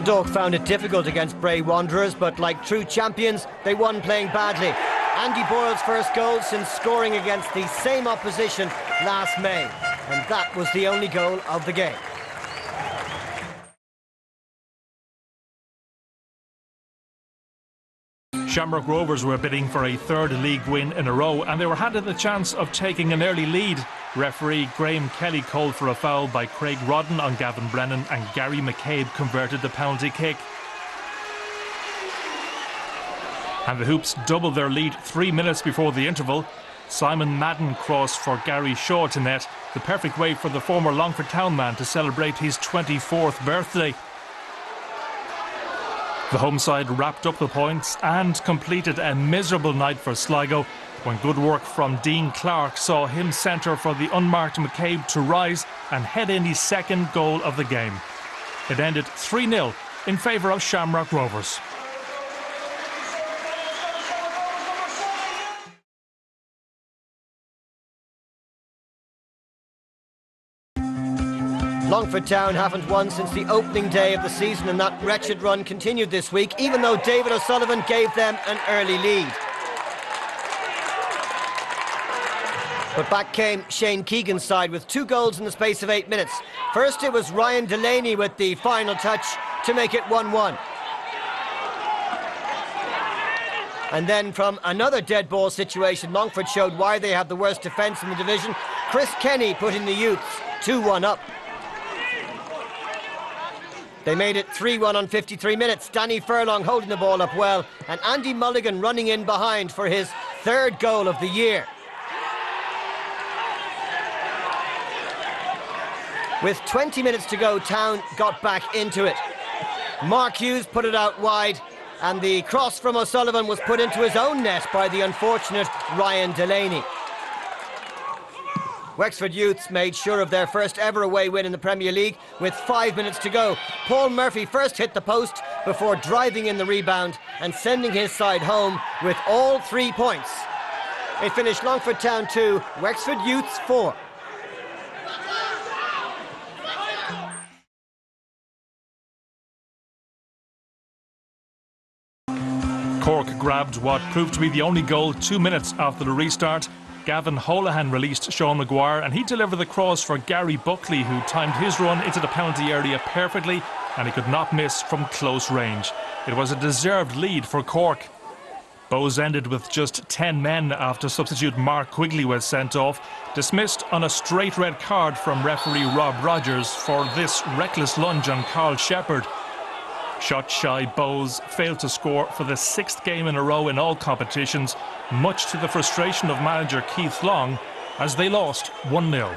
Dundalk found it difficult against Bray Wanderers, but like true champions, they won playing badly. Andy Boyle's first goal since scoring against the same opposition last May, and that was the only goal of the game. Shamrock Rovers were bidding for a third league win in a row, and they were handed the chance of taking an early lead. Referee Graham Kelly called for a foul by Craig Rodden on Gavin Brennan, and Gary McCabe converted the penalty kick. And the Hoops doubled their lead 3 minutes before the interval. Simon Madden crossed for Gary Shaw to net, the perfect way for the former Longford town man to celebrate his 24th birthday. The home side wrapped up the points and completed a miserable night for Sligo when good work from Dean Clark saw him centre for the unmarked McCabe to rise and head in his second goal of the game. It ended 3-0 in favour of Shamrock Rovers. Longford Town haven't won since the opening day of the season, and that wretched run continued this week, even though David O'Sullivan gave them an early lead. But back came Shane Keegan's side with 2 goals in the space of 8 minutes. First it was Ryan Delaney with the final touch to make it 1-1. And then from another dead ball situation, Longford showed why they have the worst defence in the division. Chris Kenny putting the Youths 2-1 up. They made it 3-1 on 53 minutes. Danny Furlong holding the ball up well, and Andy Mulligan running in behind for his 3rd goal of the year. With 20 minutes to go, Town got back into it. Mark Hughes put it out wide, and the cross from O'Sullivan was put into his own net by the unfortunate Ryan Delaney. Wexford Youths made sure of their first ever away win in the Premier League with 5 minutes to go. Paul Murphy first hit the post before driving in the rebound and sending his side home with all 3 points. It finished Longford Town 2, Wexford Youths 4. Cork grabbed what proved to be the only goal 2 minutes after the restart. Gavin Holohan released Sean Maguire, and he delivered the cross for Gary Buckley, who timed his run into the penalty area perfectly, and he could not miss from close range. It was a deserved lead for Cork. Bows ended with just 10 men after substitute Mark Quigley was sent off, dismissed on a straight red card from referee Rob Rogers for this reckless lunge on Carl Shepherd. Shot-shy Bows failed to score for the 6th game in a row in all competitions, much to the frustration of manager Keith Long, as they lost 1-0.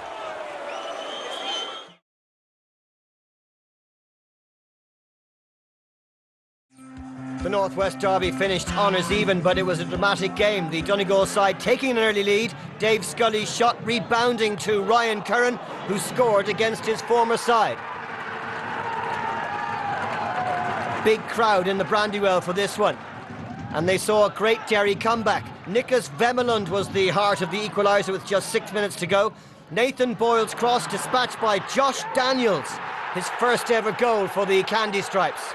The North West derby finished honours even, but it was a dramatic game. The Donegal side taking an early lead. Dave Scully's shot rebounding to Ryan Curran, who scored against his former side. Big crowd in the Brandywell for this one, and they saw a great Derry comeback. Nicholas Vemelund was the heart of the equaliser with just 6 minutes to go. Nathan Boyle's cross dispatched by Josh Daniels, his first ever goal for the Candy Stripes.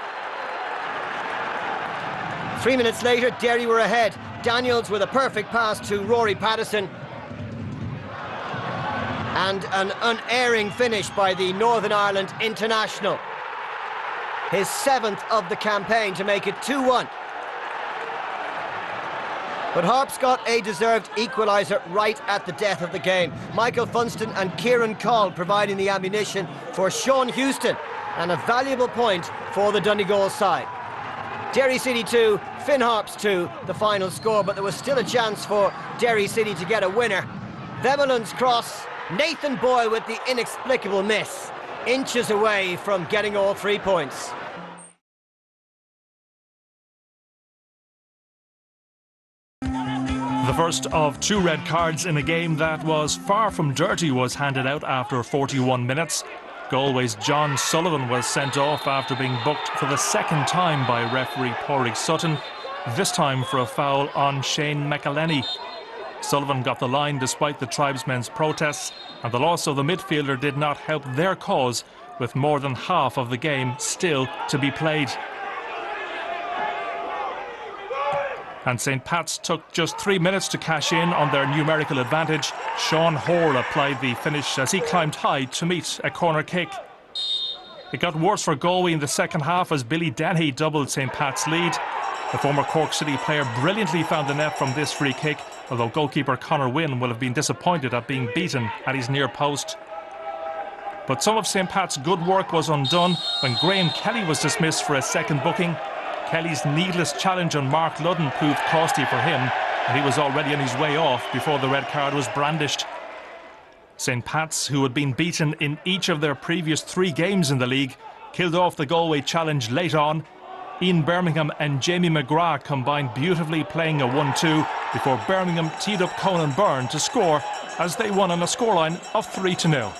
3 minutes later, Derry were ahead. Daniels with a perfect pass to Rory Patterson, and an unerring finish by the Northern Ireland international. His 7th of the campaign to make it 2-1. But Harps got a deserved equaliser right at the death of the game. Michael Funston and Kieran Call providing the ammunition for Sean Houston, and a valuable point for the Donegal side. Derry City 2, Finn Harps 2, the final score, but there was still a chance for Derry City to get a winner. Vemelund's cross, Nathan Boyle with the inexplicable miss, inches away from getting all 3 points. The first of 2 red cards in a game that was far from dirty was handed out after 41 minutes. Galway's John Sullivan was sent off after being booked for the 2nd time by referee Pádraig Sutton, this time for a foul on Shane McElhenney. Sullivan got the line despite the tribesmen's protests, and the loss of the midfielder did not help their cause with more than half of the game still to be played. And St. Pat's took just 3 minutes to cash in on their numerical advantage. Sean Hoare applied the finish as he climbed high to meet a corner kick. It got worse for Galway in the second half as Billy Dennehy doubled St. Pat's lead. The former Cork City player brilliantly found the net from this free kick, although goalkeeper Conor Wynne will have been disappointed at being beaten at his near post. But some of St. Pat's good work was undone when Graham Kelly was dismissed for a second booking. Kelly's needless challenge on Mark Ludden proved costly for him, and he was already on his way off before the red card was brandished. St. Pat's, who had been beaten in each of their previous 3 games in the league, killed off the Galway challenge late on. Ian Birmingham and Jamie McGrath combined beautifully, playing a 1-2 before Birmingham teed up Conan Byrne to score as they won on a scoreline of 3-0.